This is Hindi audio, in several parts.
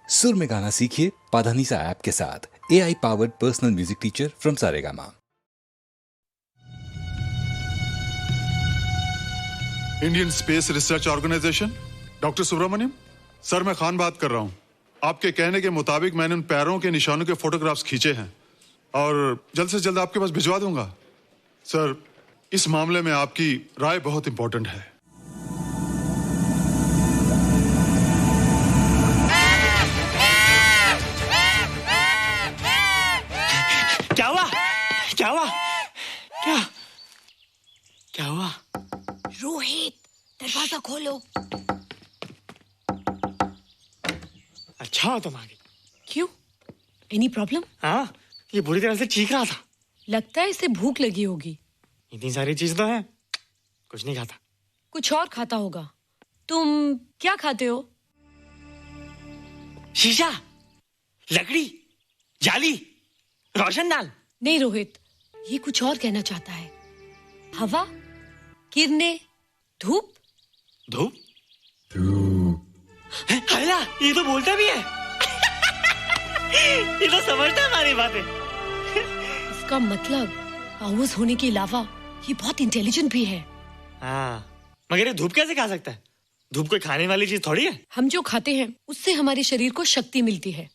सुर में गाना सीखिए पाधानीसा ऐप के साथ। AI powered personal music teacher from Saregama. Indian space research organisation, doctor Subramaniam sir, मैं खान बात कर रहा हूँ। आपके कहने के मुताबिक मैंने उन पैरों के निशानों के फोटोग्राफ्स खींचे हैं और जल्द से जल्द आपके पास भिजवा दूंगा। सर, इस मामले में आपकी राय बहुत इंपॉर्टेंट है। क्या हुआ? क्या हुआ? क्या क्या हुआ? रोहित, दरवाजा खोलो। अच्छा हो तुम आ गई। क्यों? Any problem? हाँ, ये बुरी तरह से चीख रहा था। लगता है इसे भूख लगी होगी। इतनी सारी चीज तो है, कुछ नहीं खाता। कुछ और खाता होगा। तुम क्या खाते हो? शीशा, लकड़ी, जाली, रोशनदान। नहीं रोहित, ये कुछ और कहना चाहता है। हवा, किरणें, धूप। धूप? हैला, ये तो बोलता भी है। ये तो समझता है हमारी बातें। इसका मतलब पावर्स होने के अलावा ये बहुत इंटेलिजेंट भी है। हाँ, मगर ये धूप कैसे खा सकता है? धूप कोई खाने वाली चीज थोड़ी है। हम जो खाते हैं उससे हमारे शरीर को शक्ति मिलती है।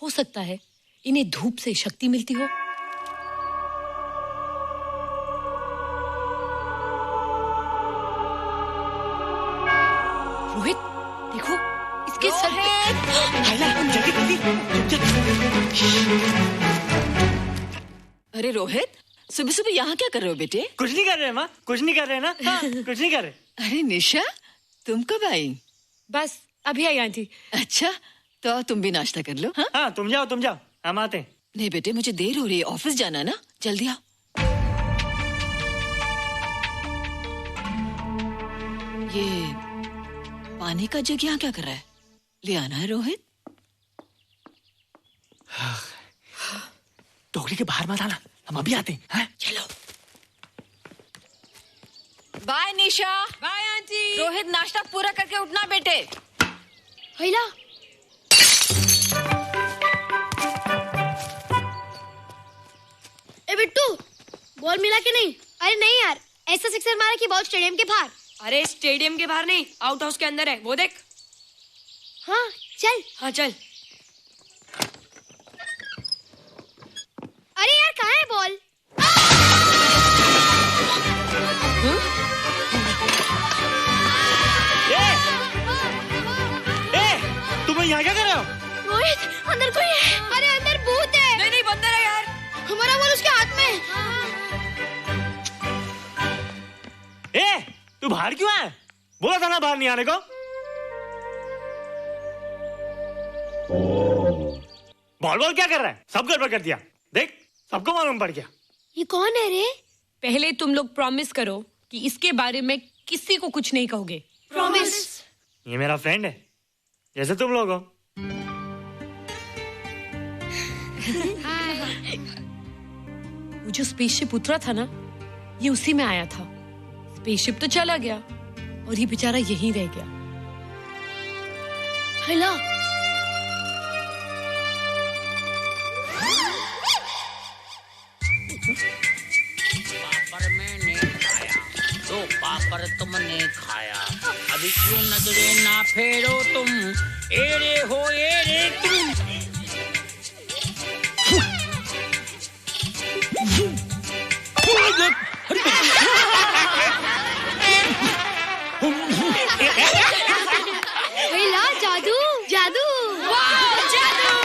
हो सकता है इन्हें धूप से शक्ति मिलती हो। रोहित, देखो इसके सर पे। हैला, जल्दी जल्दी। अरे रोहित, सुबह सुबह यहाँ क्या कर रहे हो बेटे? कुछ नहीं कर रहे माँ, कुछ नहीं कर रहे ना। हाँ, कुछ नहीं कर रहे। अरे निशा, तुम कब आई? बस अभी आई आंटी। अच्छा, तो तुम भी नाश्ता कर लो। हाँ, हाँ, तुम जाओ, हम आते हैं। नहीं बेटे, मुझे देर हो रही है, ऑफिस जाना ना, जल्दी आओ। ये पानी का जग यहाँ क्या कर रहा है? ले आना है रोहित। टोकरी के बाहर मत आना, हम अभी आते हैं। हाँ? चलो। Bye Nisha. Bye aunty. Rohit, नाश्ता पूरा करके उठना बेटे। हैला, ए बिट्टू, बॉल मिला कि नहीं? अरे नहीं यार, ऐसा सिक्सर मारा कि बॉल स्टेडियम के बाहर। अरे स्टेडियम के बाहर नहीं, आउट हाउस के अंदर है, वो देख। हाँ चल। हाँ चल। अरे यार, कहाँ है बॉल? तुम यहाँ क्या कर रहे हो? रोहित, अंदर कोई है। अरे अंदर भूत है। नहीं बंदर है यार। हमारा बॉल उसके हाथ में। तू बाहर क्यों है? बोला था ना बाहर नहीं आने को। बॉल क्या कर रहा है? सब गड़बड़ कर दिया। देख, सबको मालूम पड़ गया। ये कौन है रे? पहले तुम लोग प्रॉमिस करो कि इसके बारे में किसी को कुछ नहीं कहोगे। प्रॉमिस। ये मेरा फ्रेंड है, जैसे तुम लोग हो। वो जो स्पेसशिप उतरा था ना, ये उसी में आया था। स्पेसशिप तो चला गया और ये बेचारा यहीं रह गया। हैला, पापड़ मैंने खाया, दो पापड़ तुमने खाया, अभी क्यों नजरे ना फेरो तुम, एरे हो एरे तुम। हैला, जादू जादू। वाह, जादू।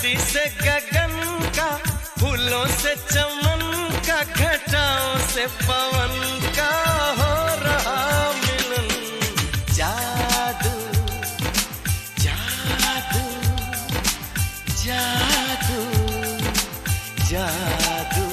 धरती से गगन का, फूलों से चमन का, घटाओं से पवन का हो रहा मिलन। जादू जादू जादू जादू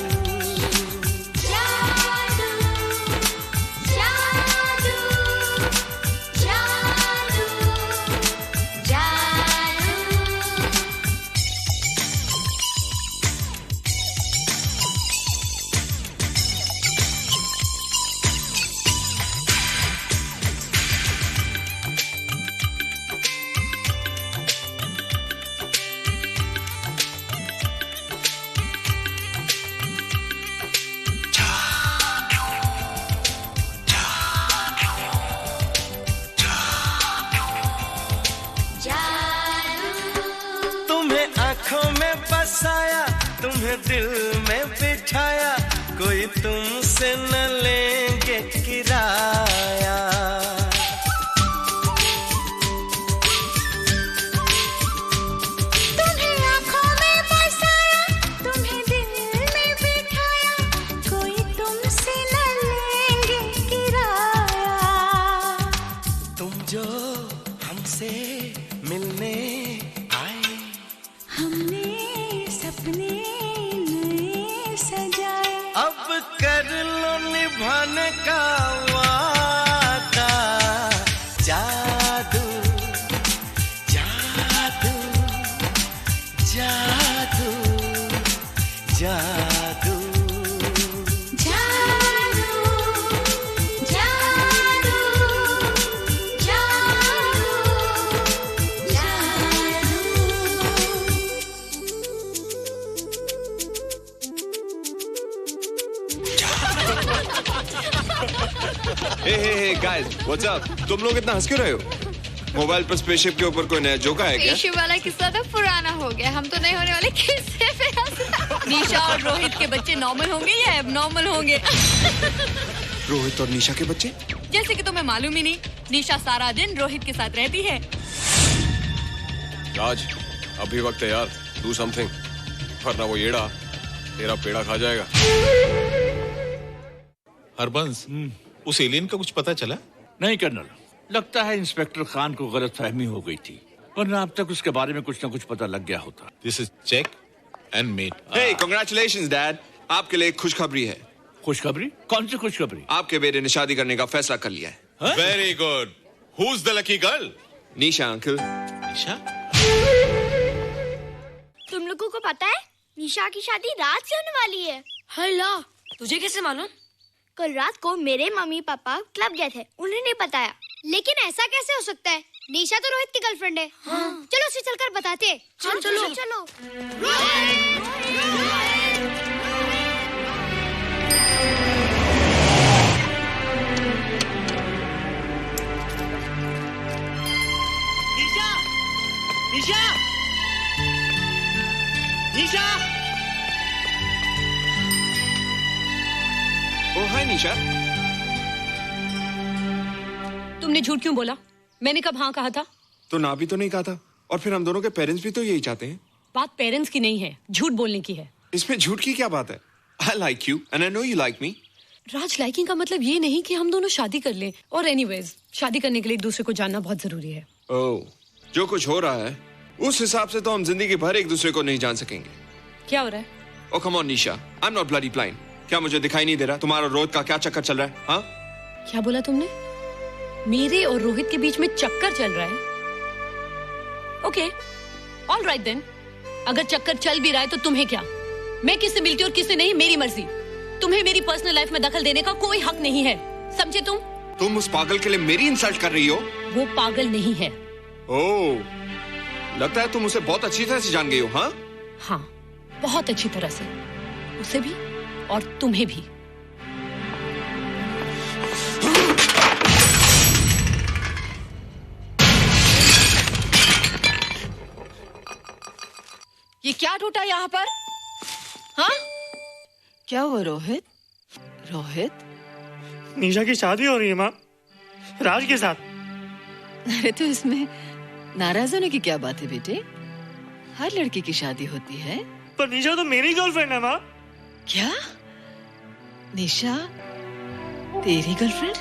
बसाया, तुम्हें दिल में बिठाया, कोई तुमसे न लेंगे किराया। तुम्हें आँखों में बसाया, तुम्हें दिल में बिठाया, कोई तुमसे न लेंगे किराया। तुम जो हमसे मिलने आए, हमने सपने नए सजाए, अब कर लो निभाने का वादा। जादू जादू जादू जादू Hey guys, what's up? तुम लोग इतना हंस क्यों रहे हो? मोबाइल पर स्पेसशिप के ऊपर कोई नया जोक आया क्या? स्पेसशिप वाला किस्सा तो पुराना हो गया, हम तो नहीं होने वाले किस्से पे हंसना। निशा और रोहित के बच्चे नॉर्मल होंगे या एबनॉर्मल होंगे? रोहित और निशा के बच्चे? जैसे कि तुम्हें मालूम ही नहीं, निशा सारा दिन रोहित के साथ रहती है। राज, अभी वक्त है यार, do something, वरना वो येड़ा तेरा पेड़ा खा जाएगा। हरबंस, उस एलियन का कुछ पता चला? नहीं कर्नल, लगता है इंस्पेक्टर खान को गलतफहमी हो गई थी, वरना अब तक उसके बारे में कुछ न कुछ पता लग गया होता। This is check and mate. Hey, congratulations dad, आपके लिए एक खुशखबरी है। खुशखबरी? कौन सी खुशखबरी? आपके बेटे ने शादी करने का फैसला कर लिया है। Very good. Who's the lucky girl? Nisha uncle. Nisha? तुम लोगों को पता है निशा की शादी रात से होने वाली है। हल्ला, तुझे कैसे मालूम? कल रात को मेरे मम्मी पापा क्लब गए थे, उन्हें नहीं बताया। लेकिन ऐसा कैसे हो सकता है? निशा तो रोहित की गर्लफ्रेंड है। हाँ। चलो उसे चलकर बताते हैं। चलो चलो चलो। निशा, निशा, निशा। ओ हाय निशा। तुमने झूठ क्यों बोला? मैंने कब हाँ कहा था? तो ना भी तो नहीं कहा था, और फिर हम दोनों के पेरेंट्स भी तो यही चाहते हैं। बात पेरेंट्स की नहीं है, झूठ बोलने की है। इसमें झूठ की क्या बात है? I like you and I know you like me. Raj, liking का मतलब ये नहीं कि हम दोनों शादी कर लें। और एनीवेज, शादी करने के लिए एक दूसरे को जानना बहुत जरूरी है। ओह, जो कुछ हो रहा है उस हिसाब से तो हम जिंदगी भर एक दूसरे को नहीं जान सकेंगे। क्या हो रहा है? Oh come on Nisha, I'm not bloody blind. क्या मुझे दिखाई नहीं दे रहा तुम्हारा रोहित का क्या चक्कर चल रहा है? हाँ? क्या बोला तुमने? मेरे और रोहित के बीच में चक्कर चल रहा है? Okay, all right then. अगर चक्कर चल भी रहा है तो तुम्हें क्या? मैं किससे मिलती हूँ और किससे नहीं, मेरी मर्जी। तुम्हें मेरी पर्सनल लाइफ में दखल देने का कोई हक नहीं है, समझे तुम? तुम उस पागल के लिए मेरी इंसल्ट कर रही हो? वो पागल नहीं है। ओह, लगता है तुम उसे बहुत अच्छी तरह से जान गई हो। हाँ? हाँ, बहुत अच्छी तरह से, उसे भी और तुम्हें भी। ये क्या टूटा यहाँ पर? हाँ? क्या हुआ रोहित? रोहित? निशा की शादी हो रही है माँ, राज के साथ। अरे तो इसमें नाराज होने की क्या बात है बेटे? हर लड़की की शादी होती है। पर निशा तो मेरी गर्लफ्रेंड है माँ। क्या? निशा तेरी गर्लफ्रेंड?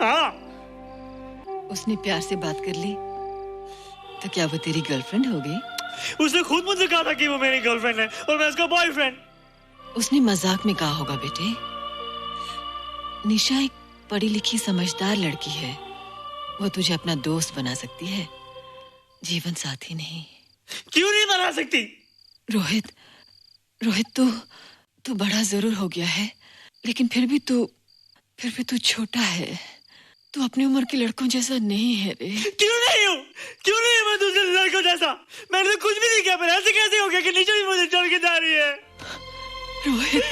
हाँ। उसने प्यार से बात कर ली तो क्या वो तेरी गर्लफ्रेंड हो गई? उसने खुद मुझसे कहा था कि वो मेरी गर्लफ्रेंड है और मैं उसका बॉयफ्रेंड। उसने मजाक में कहा होगा बेटे। निशा एक पढ़ी लिखी समझदार लड़की है। वो तुझे अपना दोस्त बना सकती है, जीवन साथी नहीं। क्यों नहीं बना सकती? रोहित, तू बड़ा जरूर हो गया है, लेकिन फिर भी तू छोटा है। तू अपनी उम्र के लड़कों जैसा नहीं है रे। क्यों नहीं हूँ? क्यों नहीं मैं दूसरे लड़कों जैसा? मैंने तो कुछ भी नहीं किया, पर ऐसे कैसे हो गया कि निशा भी मुझे छोड़ के जा रही है? रोहित,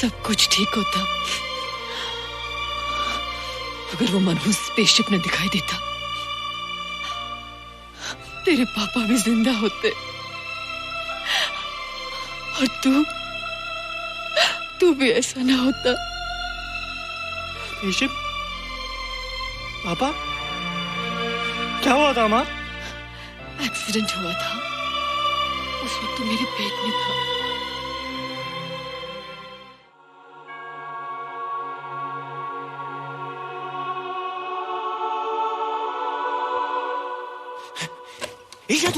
सब कुछ ठीक होता अगर वो मनहूस स्पेसशिप न दिखाई देता। तेरे पापा भी जिंदा होते और तू भी ऐसा ना होता। स्पेसशिप? पापा? क्या हुआ था माँ? एक्सीडेंट हुआ था, उस वक्त तो मेरे पेट में था।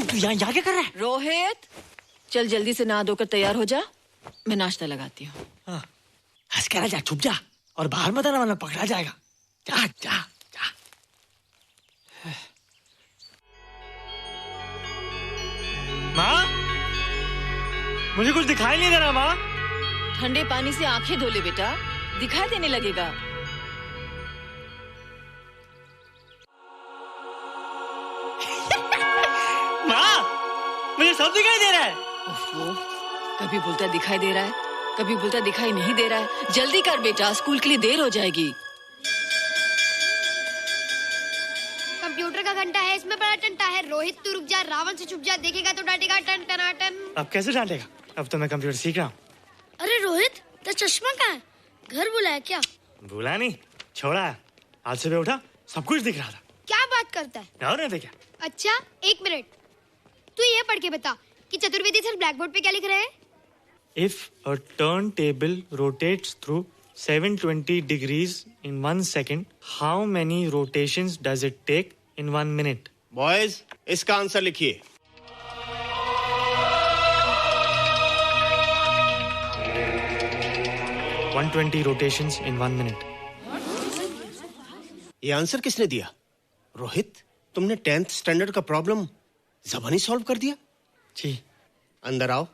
तू यहाँ क्या कर रहा है? रोहित, चल जल्दी से नहा धोकर तैयार हो जा, मैं नाश्ता लगाती हूँ। हंस कर जा, छुप जा और बाहर मत आना वरना पकड़ा जाएगा। जा जा जा। माँ, मुझे कुछ दिखाई नहीं दे रहा माँ। ठंडे पानी से आंखें धो ले बेटा, दिखाई देने लगेगा। मुझे सब दिखाई दे रहा है। कभी बोलता दिखाई दे रहा है, कभी बोलता दिखाई नहीं दे रहा है। जल्दी कर बेटा, स्कूल के लिए देर हो जाएगी। कंप्यूटर का घंटा है, इसमें बड़ा टंटा है। रोहित तू रुक जा, रावण से छुप जा, देखेगा तो डांटेगा टन टनाटन। अब कैसे डांटेगा? अब तो मैं कंप्यूटर सीख रहा हूँ। अरे रोहित, तेरा चश्मा कहाँ है? घर बुलाया क्या? भूला नहीं, छोड़ा है। आज सुबह उठा, सब कुछ दिख रहा था। क्या बात करता है? और नहीं देखा? अच्छा, एक मिनट, तू ये पढ़ के बता कि चतुर्वेदी सर ब्लैक बोर्ड पे क्या लिख रहे हैं? If a turntable rotates through 720 degrees in 1 second, how many rotations does it take in 1 minute? Boys, इसका आंसर लिखिए। — 120 rotations in 1 minute. ये आंसर किसने दिया? रोहित, तुमने 10th स्टैंडर्ड का प्रॉब्लम ज़बानी सॉल्व कर दिया? जी। अंदर आओ।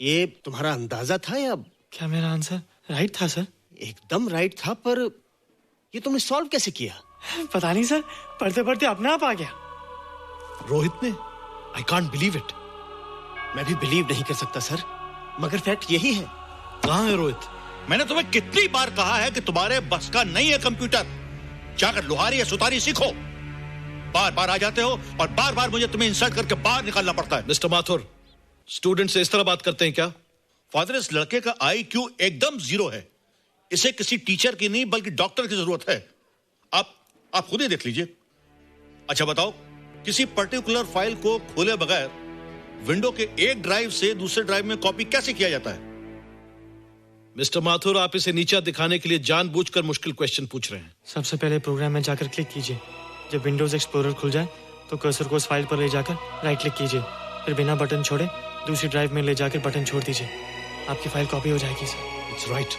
ये तुम्हारा अंदाजा था या? क्या मेरा आंसर राइट था सर? एकदम राइट था, पर ये तुमने सॉल्व कैसे किया? पता नहीं सर, पढ़ते पढ़ते अपने आप आ गया। रोहित ने? I can't believe it. मैं भी बिलीव नहीं कर सकता सर, मगर फैक्ट यही है। कहाँ है रोहित? मैंने तुम्हें कितनी बार कहा है कि तुम्हारे बस का नहीं है कंप्यूटर। जाकर लोहारी या सुतारी सीखो। बार बार आ जाते हो और बार बार मुझे तुम्हें इंसल्ट करके बाहर निकालना पड़ता है। मिस्टर माथुर, स्टूडेंट से इस तरह बात करते हैं क्या? फादर, इस लड़के का IQ एकदम 0 है। इसे किसी टीचर की नहीं बल्कि डॉक्टर की जरूरत है। आप खुद ही देख लीजिए। अच्छा बताओ, किसी पर्टिकुलर फाइल को खोले बगैर विंडो के एक ड्राइव से दूसरे ड्राइव में कॉपी कैसे किया जाता है? मिस्टर माथुर, आप इसे नीचा दिखाने के लिए जानबूझकर मुश्किल क्वेश्चन पूछ रहे हैं। सबसे पहले प्रोग्राम में जाकर क्लिक कीजिए। जब विंडोज एक्सप्लोरर खुल जाए तो कर्सर को उस फाइल पर ले जाकर राइट क्लिक कीजिए, फिर बिना बटन छोड़े दूसरी ड्राइव में ले जाकर बटन छोड़ दीजिए। आपकी फाइल कॉपी हो जाएगी sir. It's right,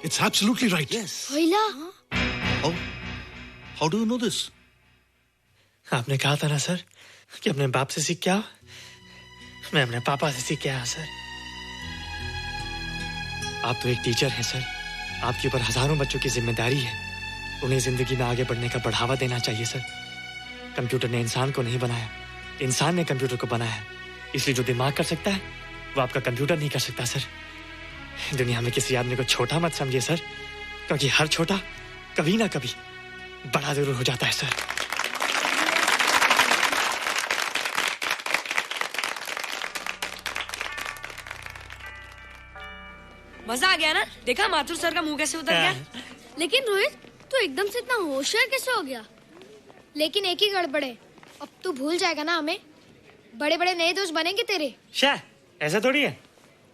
it's absolutely right. होइला, how do you know this? आपने कहा था ना सर कि अपने बाप से सीख के आओ। मैं अपने पापा से सीख के आया सर। आप तो एक टीचर हैं सर, आपके ऊपर हजारों बच्चों की जिम्मेदारी है। उन्हें जिंदगी में आगे बढ़ने का बढ़ावा देना चाहिए सर। कंप्यूटर ने इंसान को नहीं बनाया, इंसान ने कंप्यूटर को बनाया। इसलिए जो दिमाग कर सकता है वो आपका कंप्यूटर नहीं कर सकता सर। दुनिया में किसी आदमी को छोटा मत समझिए सर, क्योंकि हर छोटा कभी ना कभी बड़ा जरूर हो जाता है सर। मजा आ गया ना? देखा माथुर सर का मुंह कैसे उतर गया? लेकिन रोहित, तू एकदम से इतना होशियार कैसे हो गया? लेकिन एक ही गड़बड़ है, अब तू भूल जाएगा ना हमें। बड़े बड़े नए दोस्त बनेंगे तेरे। शाह, ऐसा थोड़ी है।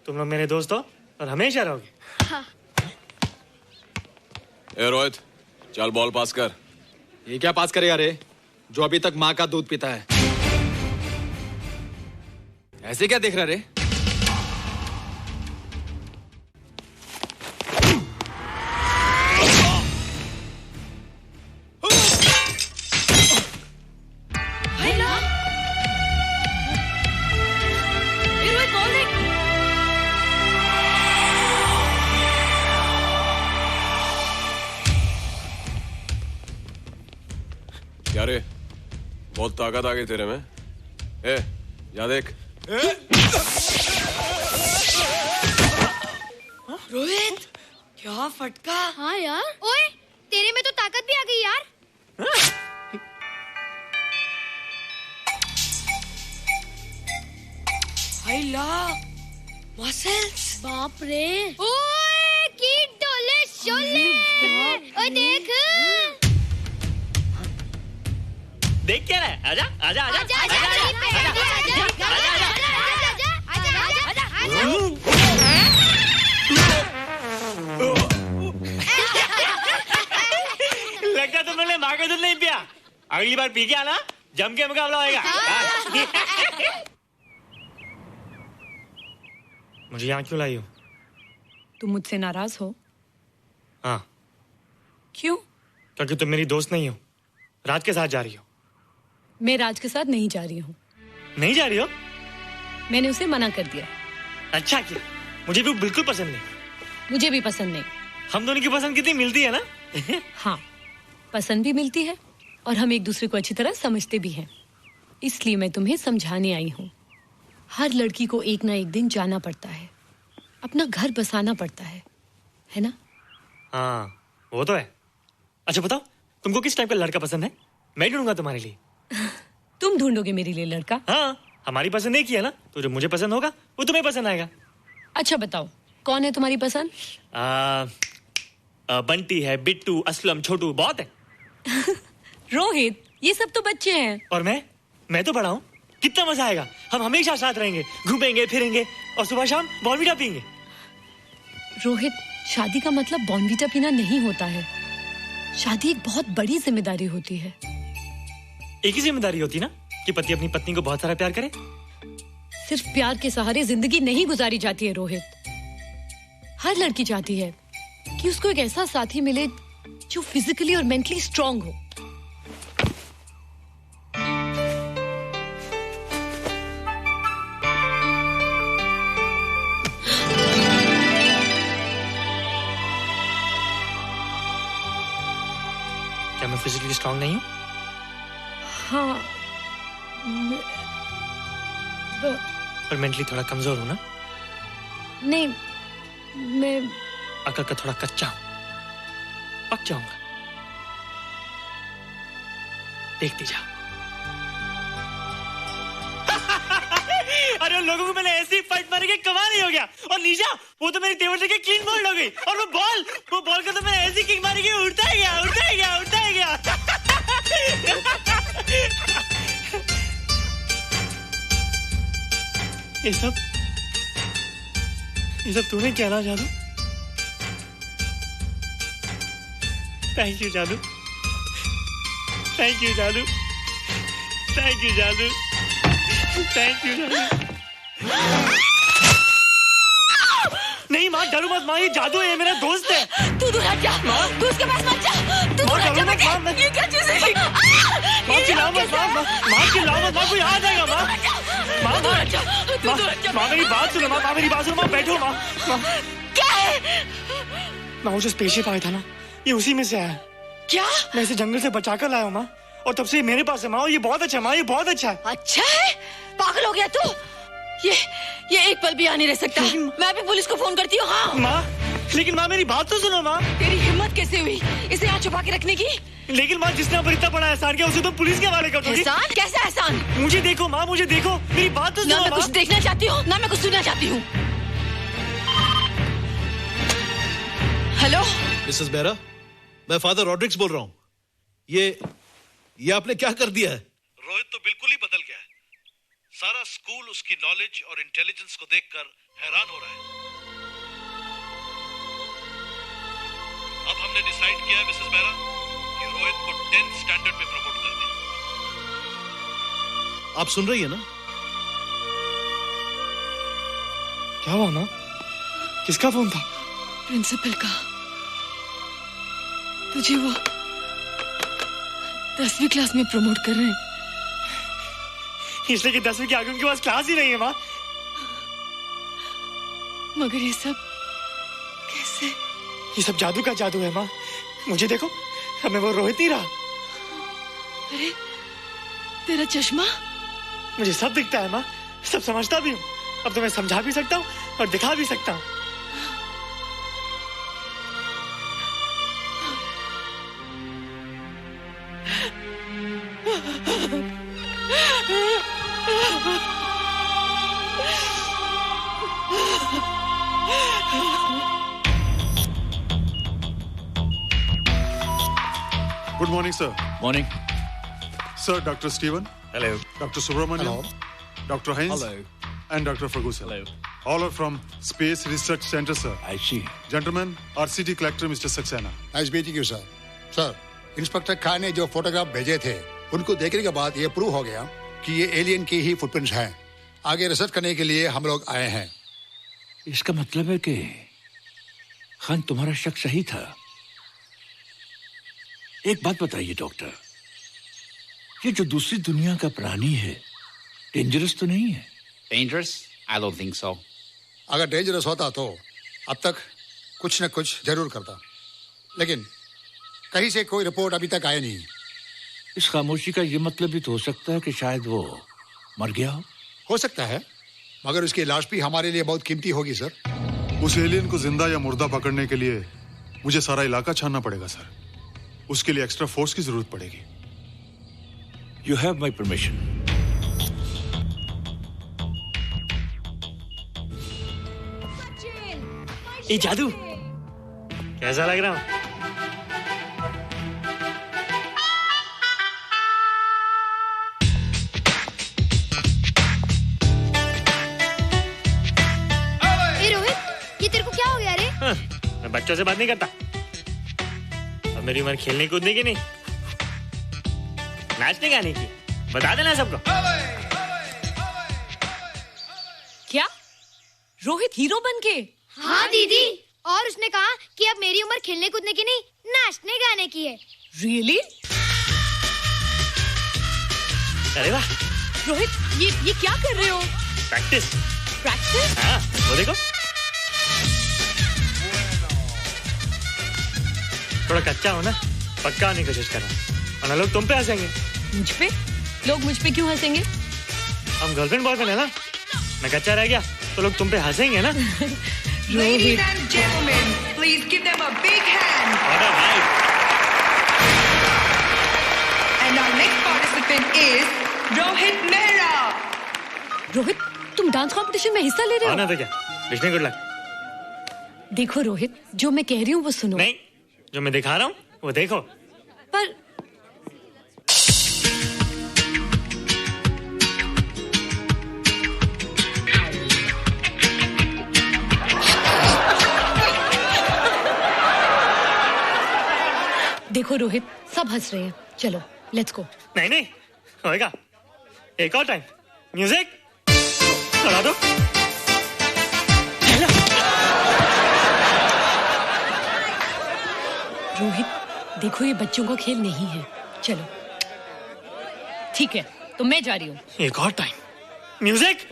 तुम लोग मेरे दोस्त हो और हमेशा रहोगे। हाँ। ए रोहित, चल बॉल पास कर। ये क्या पास करेगा रे, जो अभी तक माँ का दूध पीता है? ऐसे क्या देख रहा रे? क्या रे, बहुत ताकत आ गई तेरे में। ए, जा देख। रोहित, क्या फटका। हाँ यार। ओए, तेरे में तो ताकत भी आ गई यार। मसल्स। बाप रे। ओए, की डोले शोले। ओए देख। देख क्या रहा है? आजा आजा आजा आजा आजा लगता तुमने माँ का दूध नहीं पिया। अगली बार पी के आना, जम के मुकाबला होएगा। मुझे यहाँ क्यों लाई हो? तुम मुझसे नाराज हो? हाँ। क्यों? क्योंकि तुम मेरी दोस्त नहीं हो, राज के साथ जा रही हो। मैं राज के साथ नहीं जा रही हूँ। नहीं जा रही हो? मैंने उसे मना कर दिया। अच्छा किया, मुझे भी बिल्कुल पसंद नहीं। मुझे भी पसंद नहीं। हम दोनों की पसंद कितनी मिलती है ना। हाँ, पसंद भी मिलती है और हम एक दूसरे को अच्छी तरह समझते भी हैं। इसलिए मैं तुम्हें समझाने आई हूँ। हर लड़की को एक ना एक दिन जाना पड़ता है, अपना घर बसाना पड़ता है ना? हाँ, वो तो है। अच्छा बताओ, तुमको किस टाइप का लड़का पसंद है? मैं ढूंढूंगा तुम्हारे लिए। तुम ढूंढोगे मेरे लिए लड़का? हाँ, हमारी पसंद एक ही है ना, तो जो मुझे पसंद होगा वो तुम्हें पसंद आएगा। अच्छा बताओ, कौन है तुम्हारी पसंद? बंटी है, बिट्टू, असलम, छोटू, बहुत है। रोहित, ये सब तो बच्चे हैं। और मैं तो बड़ा हूँ। कितना मजा आएगा, हम हमेशा साथ रहेंगे, घूमेंगे फिरेंगे और सुबह शाम बॉर्नवीटा पीएंगे। रोहित, शादी का मतलब बॉर्नवीटा पीना नहीं होता है। शादी एक बहुत बड़ी जिम्मेदारी होती है। एक ही जिम्मेदारी होती ना कि पति अपनी पत्नी को बहुत सारा प्यार करे। सिर्फ प्यार के सहारे जिंदगी नहीं गुजारी जाती है रोहित। हर लड़की चाहती है कि उसको एक ऐसा साथी मिले जो फिजिकली और मेंटली स्ट्रांग हो। क्या मैं फिजिकली स्ट्रांग नहीं हूँ? हाँ, पर मेंटली थोड़ा कमजोर हूँ ना? नहीं, मैं अकल का थोड़ा कच्चा हूँ, पक जाऊंगा। देखती जाओ। अरे लोगों को मैंने ऐसी फाइट मारी कि कमाल ही हो गया। और निशा, वो तो मेरी टेबल से क्लीन बोल्ड हो गई। और वो बॉल को तो मैंने ऐसी किक मारी कि उड़ता ही गया, उड़ता ही गया, उड़ता ही गया। ये सब तूने कहना जादू? थैंक यू जादू, थैंक यू जादू, थैंक यू जादू, थैंक यू जादू। नहीं माँ, डरो मत माँ, ये जादू है, ये मेरा दोस्त है। तू दूर हट जा, तू उसके पास मत जा, तू दूर हट जा बेटे। ये क्या चीज़ है? माँ चिल्लाओ मत, माँ चिल्लाओ मत, माँ कोई आ जाएगा। माँ मेरी बात सुनो, माँ मेरी बात सुनो, माँ बैठो। माँ क्या है? माँ वो जो स्पेसशिप आया था ना, ये उसी में से आया। क्या? मैं इसे जंगल से बचा कर लाया हूँ माँ, और तब से ये मेरे पास है माँ। और ये बहुत अच्छा है माँ, ये बहुत अच्छा है। अच्छा है? पागल हो गया तू? ये एक पल भी यहाँ नहीं रह सकता। मैं अभी पुलिस को फोन करती हूँ। हाँ माँ, लेकिन माँ मेरी बात तो सुनो माँ। तेरी हिम्मत कैसे हुई इसे यहाँ छुपा के रखने की? लेकिन माँ, जिसने पर इतना बड़ा एहसान किया उसे तो पुलिस के हवाले कर दोगी। एहसान? कैसा एहसान? मुझे देखो माँ, मुझे देखो, मेरी बात तो सुनो। ना मैं कुछ देखना चाहती हूँ, ना मैं कुछ सुनना चाहती हूँ। हेलो मिसेस बेरा, मैं फादर रॉड्रिक्स बोल रहा हूँ। ये आपने क्या कर दिया है? रोहित तो सारा स्कूल उसकी नॉलेज और इंटेलिजेंस को देखकर हैरान हो रहा है। अब हमने डिसाइड किया है मिसेस मेहरा कि रोहित को 10th स्टैंडर्ड में प्रमोट कर दें। आप सुन रही है ना? क्या हुआ माँ? किसका फोन था? प्रिंसिपल का। तुझे वो 10वीं क्लास में प्रमोट कर रहे हैं। इसलिए कि 10वीं के आगे उनके पास क्लास ही नहीं है माँ। मगर ये सब कैसे? ये सब जादू का जादू है माँ। मुझे देखो, हमें वो रोहित नहीं रहा। अरे तेरा चश्मा? मुझे सब दिखता है माँ, सब समझता भी हूँ। अब तो मैं समझा भी सकता हूँ और दिखा भी सकता हूँ। Good morning, sir. Morning. Sir, Dr. Steven. Hello. Dr. Subramaniam. Hello. Dr. Heinz. Hello. And Dr. Ferguson. Hello. All are from Space Research Center, sir. I see. Gentlemen, RCT collector Mr. Saxena. Nice meeting you sir. Sir, inspector Khan ने जो फोटोग्राफ भेजे थे उनको देखने के बाद ये प्रूव हो गया कि ये एलियन की ही फुटप्रिंट्स हैं। आगे रिसर्च करने के लिए हम लोग आए हैं। इसका मतलब है कि खान तुम्हारा शक सही था। एक बात बताइए डॉक्टर, ये जो दूसरी दुनिया का प्राणी है डेंजरस तो नहीं है? Dangerous? I don't think so. अगर डेंजरस होता तो अब तक कुछ न कुछ जरूर करता, लेकिन कहीं से कोई रिपोर्ट अभी तक आया नहीं। इस खामोशी का ये मतलब भी तो हो सकता है कि शायद वो मर गया हो सकता है, मगर उसकी लाश भी हमारे लिए बहुत कीमती होगी सर। उस एलियन को जिंदा या मुर्दा पकड़ने के लिए मुझे सारा इलाका छानना पड़ेगा सर। उसके लिए एक्स्ट्रा फोर्स की जरूरत पड़ेगी। You have my permission. ये जादू कैसा लग रहा हूँ? ए रोहित, ये तेरे को क्या हो गया रे? मैं बच्चों से बात नहीं करता। अब मेरी उम्र खेलने कूदने की नहीं, नाचने गाने की। बता देना सबको। क्या रोहित हीरो बन के? हाँ दीदी, और उसने कहा कि अब मेरी उम्र खेलने कूदने की नहीं, नाचने गाने की है। Really? अरे वाह रोहित, ये क्या कर रहे हो? प्रैक्टिस। प्रैक्टिस? हाँ, वो देखो। थोड़ा कच्चा हो ना, पक्का होने की कोशिश कर रहा हूँ, वरना लोग तुम पे हंसेंगे। मुझ पे? लोग मुझ पे क्यों हंसेंगे? हम गर्लफ्रेंड बॉयफ्रेंड है ना, मैं कच्चा रह गया तो लोग तुम पे हंसेंगे ना। Ladies and gentlemen, please give them a big hand. What a night. And our next participant is Rohit Mehra. Rohit, तुम डांस कंपटीशन में हिस्सा ले रहे हो? ना तो क्या, विष्णु गुड लक। देखो रोहित, जो मैं कह रही हूँ वो सुनो। नहीं, जो मैं दिखा रहा हूँ वो देखो। पर देखो रोहित, सब हंस रहे हैं। चलो लेट्स गो। नहीं नहीं होएगा, एक और टाइम। म्यूजिक चला दो। रोहित देखो, ये बच्चों का खेल नहीं है। चलो ठीक है, तो मैं जा रही हूँ। एक और टाइम। म्यूजिक।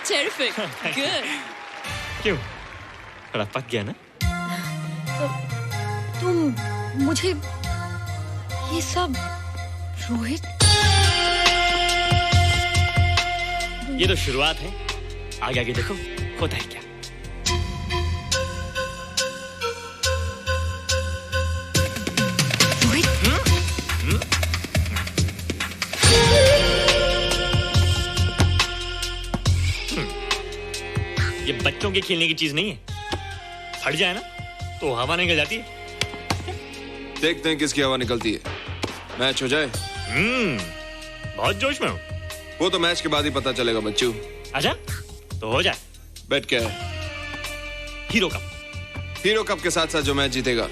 Terrific. Good. क्यों? थोड़ा पक गया ना? तुम मुझे ये सब रोहित, ये तो शुरुआत है, आगे आगे देखो होता है क्या। ये बच्चों के खेलने की चीज नहीं है, फट जाए ना तो हवा निकल जाती है। देखते हैं किसकी हवा निकलती है। मैच हो जाए। बहुत जोश में हूँ। वो तो मैच के बाद ही पता चलेगा बच्चू। अच्छा तो हो जाए। बेट क्या है? Hero cup. हीरो कप के साथ साथ जो मैच जीतेगा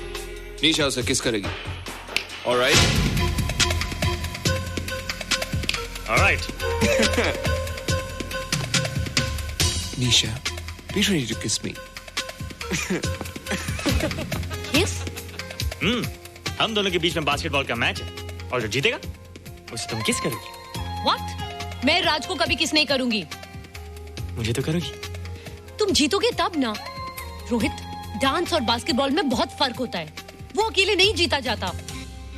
निशा उसे किस करेगी। Alright. Nisha, be ready to kiss me. Kiss? हम दोनों के बीच में बास्केटबॉल का मैच है और जो जीतेगा उसे तुम किस करोगी। What? मैं राज को कभी किस नहीं करूंगी। मुझे तो करोगी। तुम जीतोगे तब ना। रोहित, डांस और बास्केटबॉल में बहुत फर्क होता है, वो अकेले नहीं जीता जाता।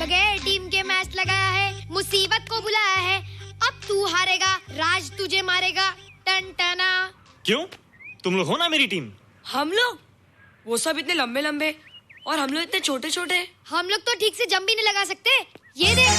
बगैर टीम के मैच लगाया है, मुसीबत को बुलाया है, अब तू हारेगा, राज तुझे मारेगा। टन टना। क्यों? तुम लोग हो ना मेरी टीम। हम लोग? वो सब इतने लंबे लंबे और हम लोग इतने छोटे छोटे। हम लोग तो ठीक से जंप भी नहीं लगा सकते। ये देख।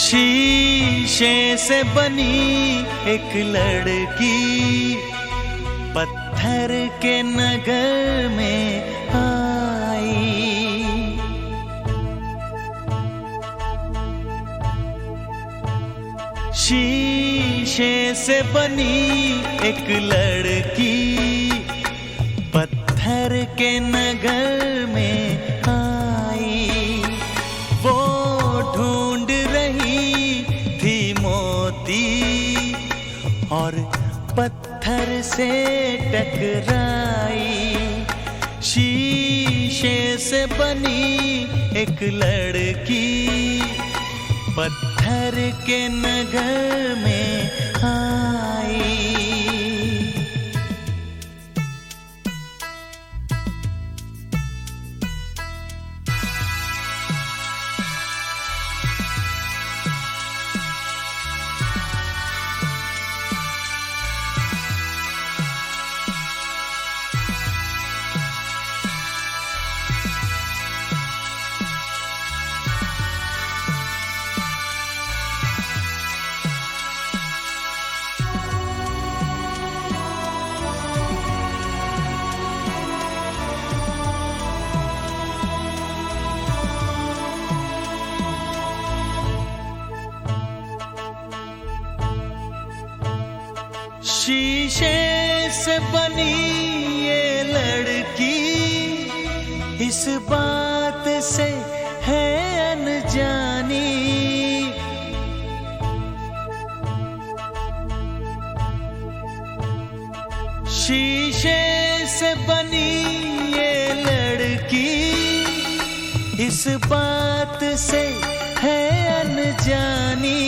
शीशे से बनी एक लड़की पत्थर के नगर में आई। शीशे से बनी एक लड़की पत्थर के नगर में आई। वो ढूंढ रही थी मोती और पत्थर से टकराई। शीशे से बनी एक लड़की पत्थर के नगर में आई। शीशे से बनी ये लड़की इस बात से है अनजानी। शीशे से बनी ये लड़की इस बात से है अनजानी।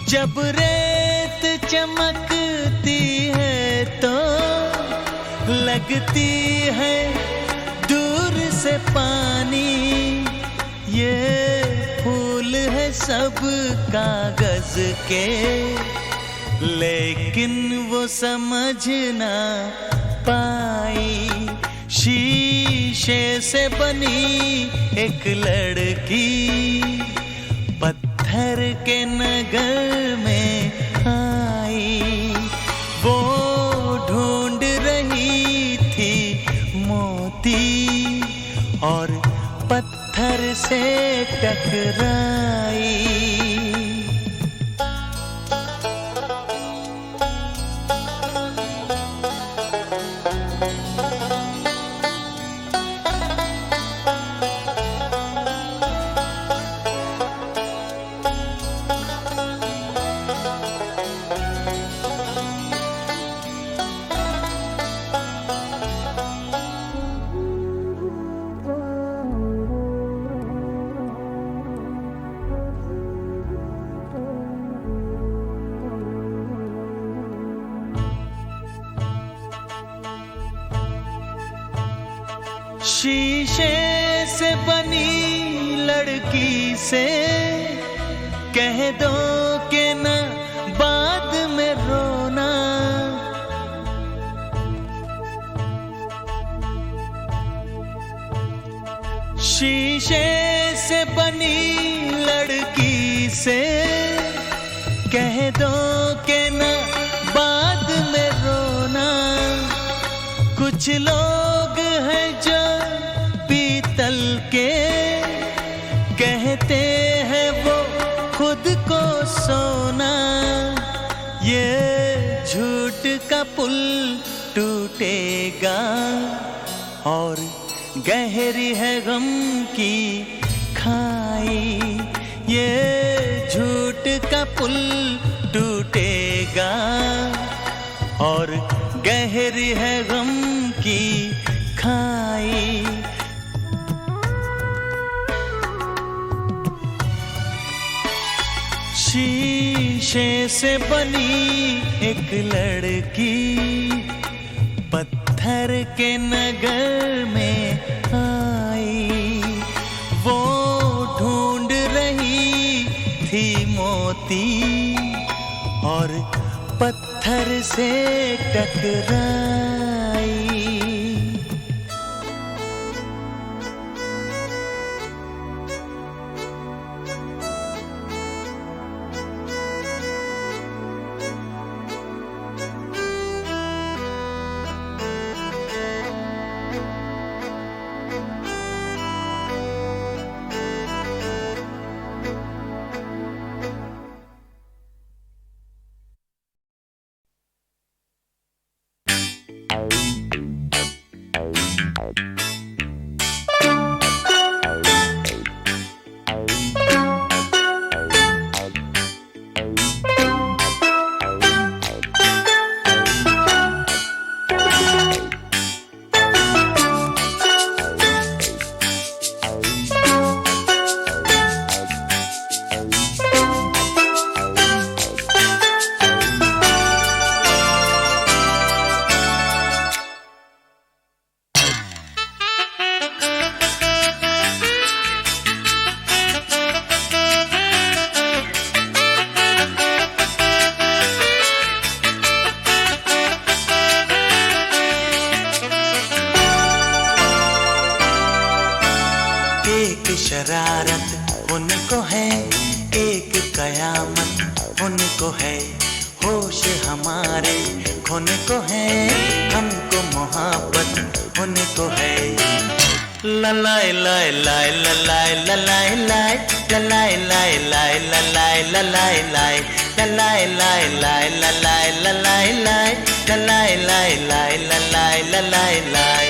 जब रेत चमकती है तो लगती है दूर से पानी। ये फूल है सब कागज के लेकिन वो समझ ना पाई। शीशे से बनी एक लड़की पत्थर के नगर में आई। वो ढूंढ रही थी और पत्थर से टकराई। शीशे से बनी लड़की से कह दो कि न बाद में रोना। शीशे से बनी लड़की से कह दो कि न बाद में रोना। कुछ लोग हैं जो पीतल के कहते हैं वो खुद को सोना। ये झूठ का पुल टूटेगा और गहरी है गम की खाई। ये झूठ का पुल टूटेगा और गहरी है गम की खाई। शीशे से बनी एक लड़की पत्थर के नगर में आई। वो ढूंढ रही थी मोती और पत्थर से टकराई। शरारत उनको है, एक कयामत उनको है, होश हमारे खोने को है, हमको मोहब्बत उनको है। ललाए लाए लाए ललाए ललाए लाए ललाए लाए लाए ललाए ललाए लाए ललाए लाए लाए ललाए ललाए लाए ललाए लाए लाए ललाए ललाए लाए।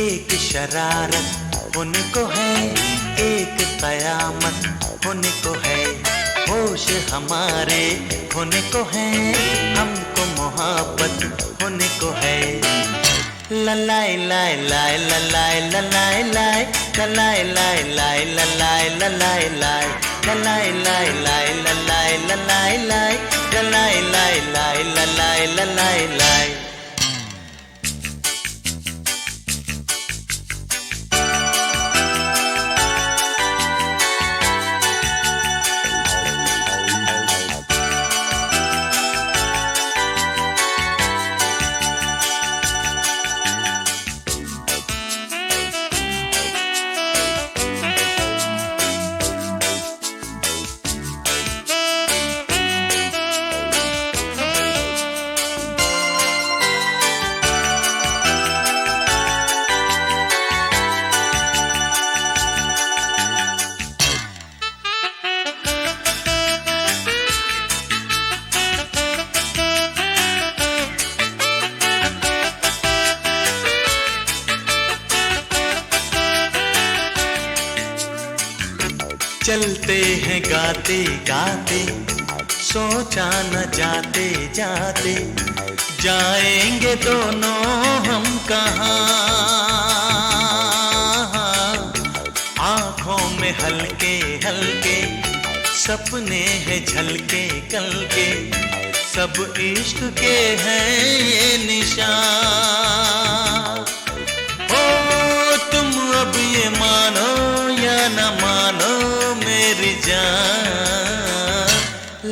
एक शरारत उनको है, एक कयामत उनको है, होश हमारे होने को है, हमको मोहब्बत होने को है। ललाए लाए लाए ललाए ललाए लाए ललाए लाए लाए ललाए ललाए लाए ललाए लाए लाए ललाए ललाए लाए ललाए लाए लाए ललाए ललाए लाए। चलते हैं गाते गाते, सोचा न जाते जाते, जाएंगे दोनों हम कहाँ। आंखों में हल्के हल्के सपने हैं झलके कल के, सब इश्क के हैं ये निशान। हो तुम अब ये मानो या न मानो मेरी जान।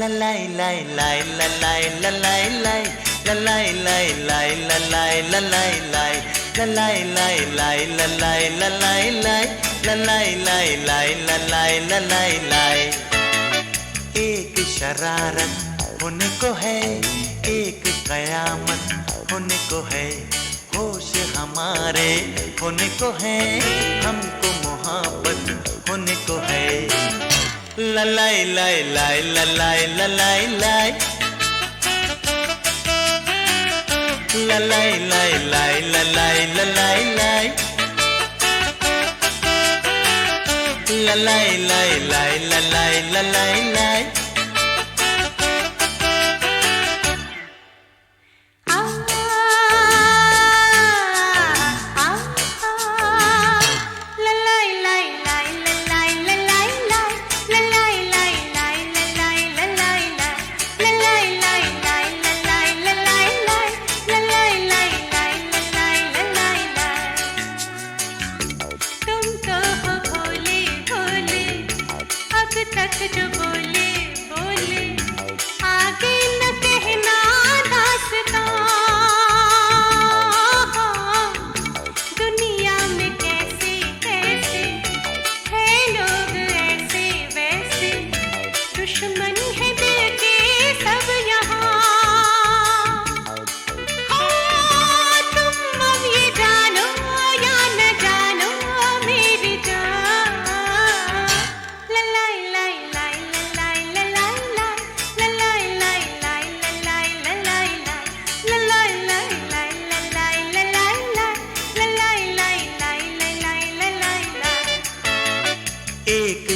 ललाई लाई लाई ललाई ललाई लाई ललाई लाई लाई ललाई ललाई लाई ललाई लाई लाई ललाई ललाई लाई ललाई लाई लाई ललाई ललाई लाई। एक शरारत होने को है, एक कयामत होने को है, होश हमारे होने को है, हमको मोहब्बत होने को है। ललाई लाई लाई ललाई ललाई लाई ललाई लाई लाई ललाई ललाई लाई ललाई लाई लाई ललाई ललाई लाई।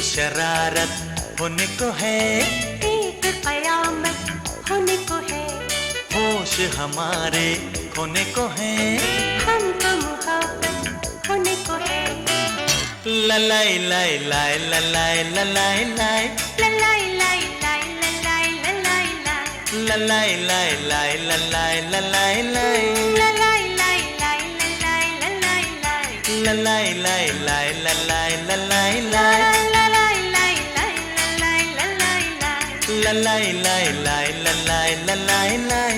शरारत होने को है, एक कयामत होने को है, होश हमारे होने को है, हमको मोहब्बत होने को है। ललाई लाई लाई ललाई ललाई लाई ललाई लाई लाई ललाई ललाई लाई ललाई लाई लाई ललाई ललाई लाई ललाई लाई लाई ललाई ललाई लाई ललाई लाई लाई ललाई ललाई लाई ललाई लाई लाई ललाई ललाई लाई ललाई लाई लाई ललाई ललाई।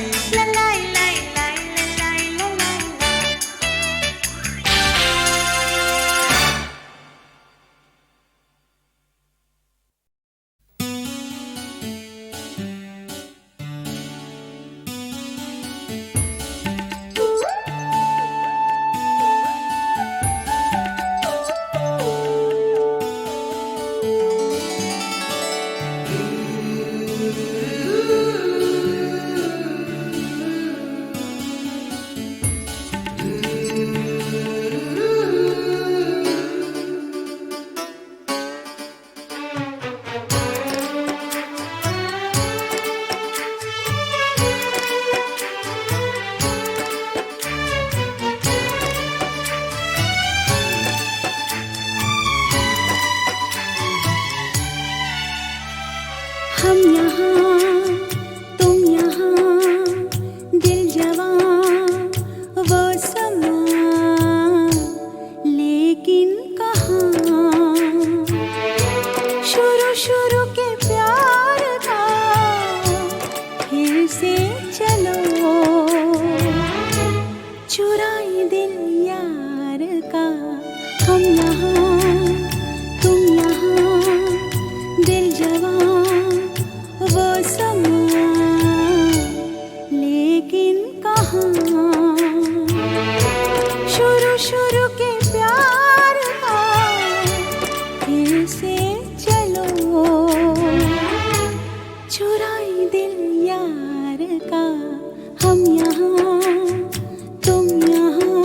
हम यहाँ तुम यहाँ, दिल जवां वो समा, लेकिन कहाँ शुरू शुरू के प्यार का फिर से चलो, चुराए दिल यार का। हम यहाँ तुम यहाँ, दिल जवां वो समा, लेकिन कहाँ शुरू शुरू के प्यार का फिर से चलो, चुराए दिल यार का। हम यहाँ तुम यहाँ।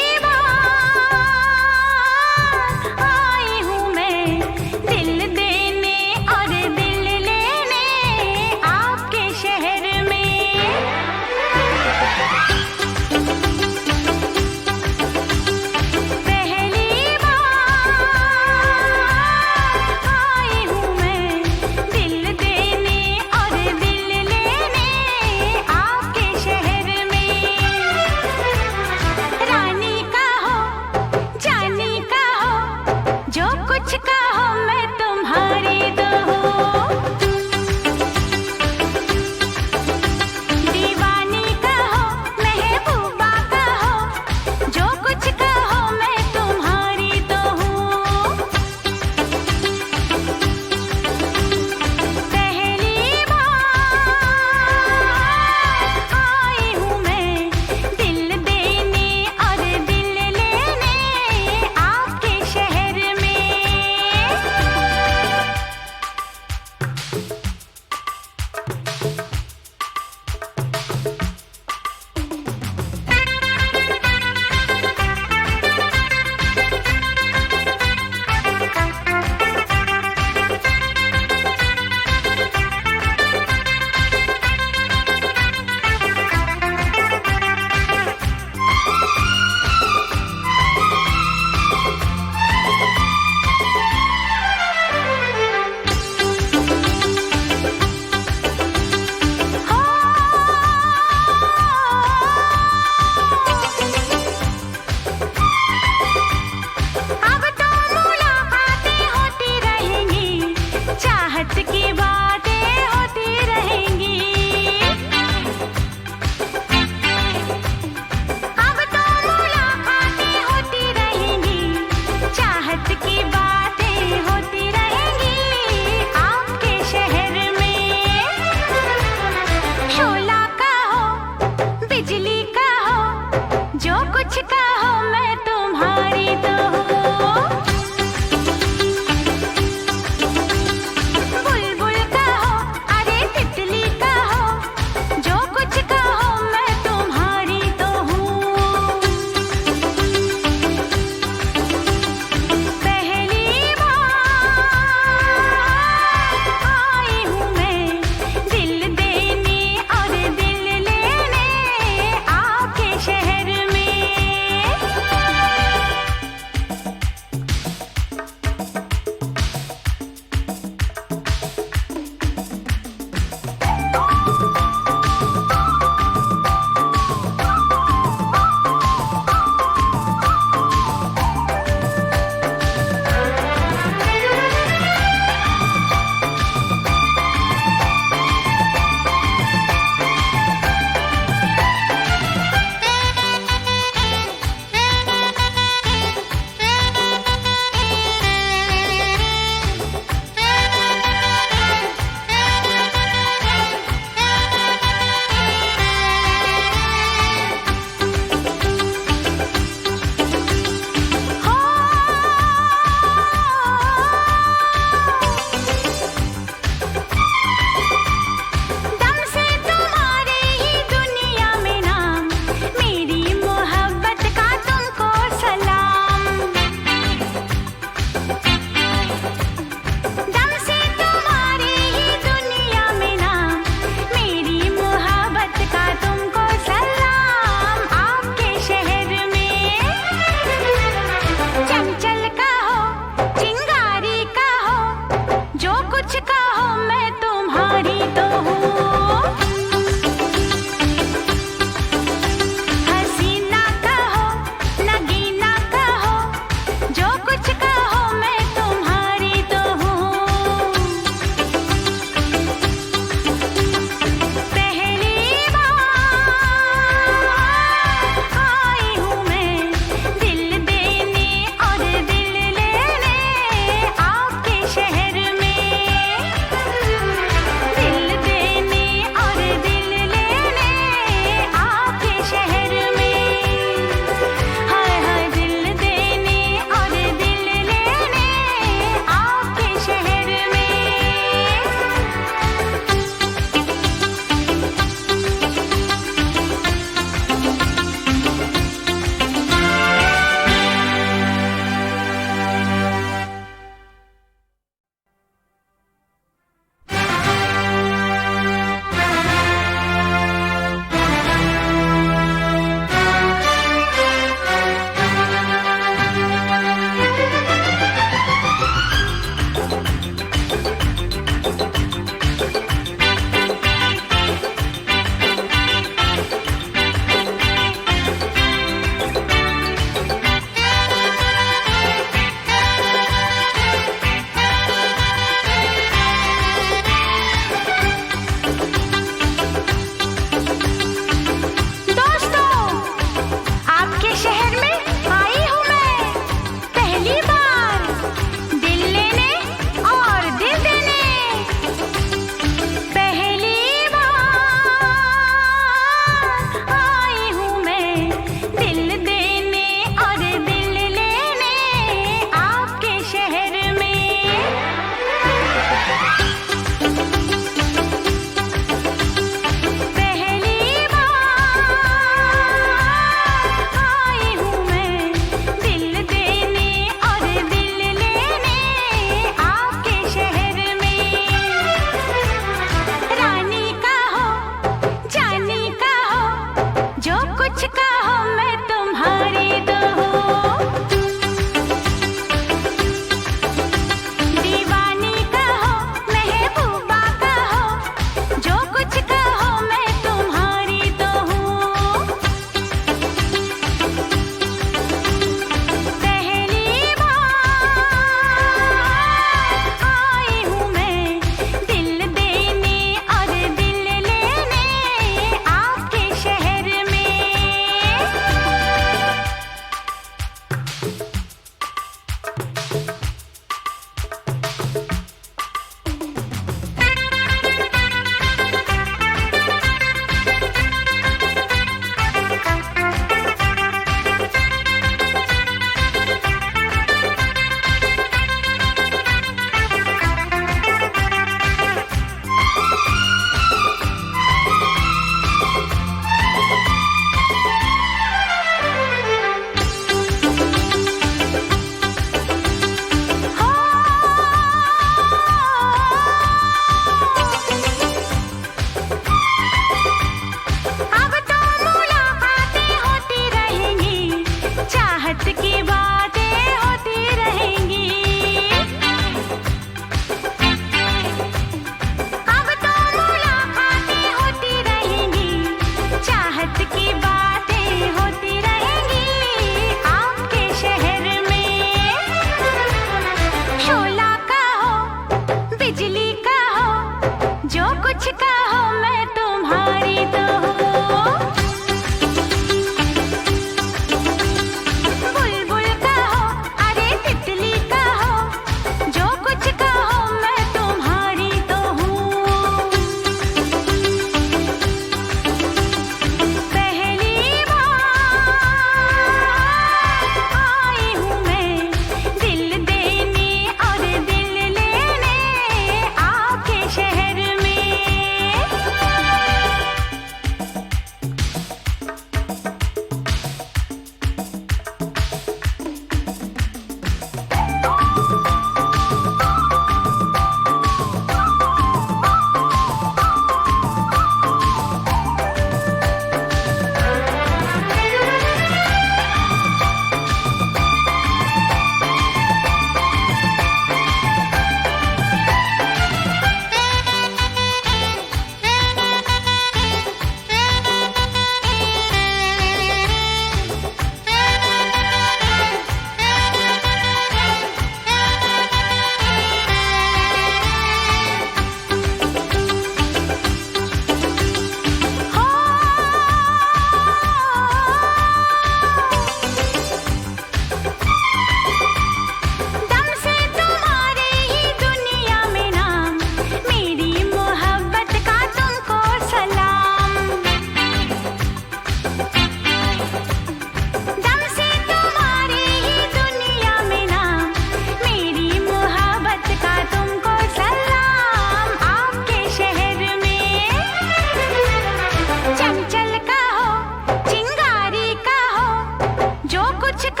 कुछ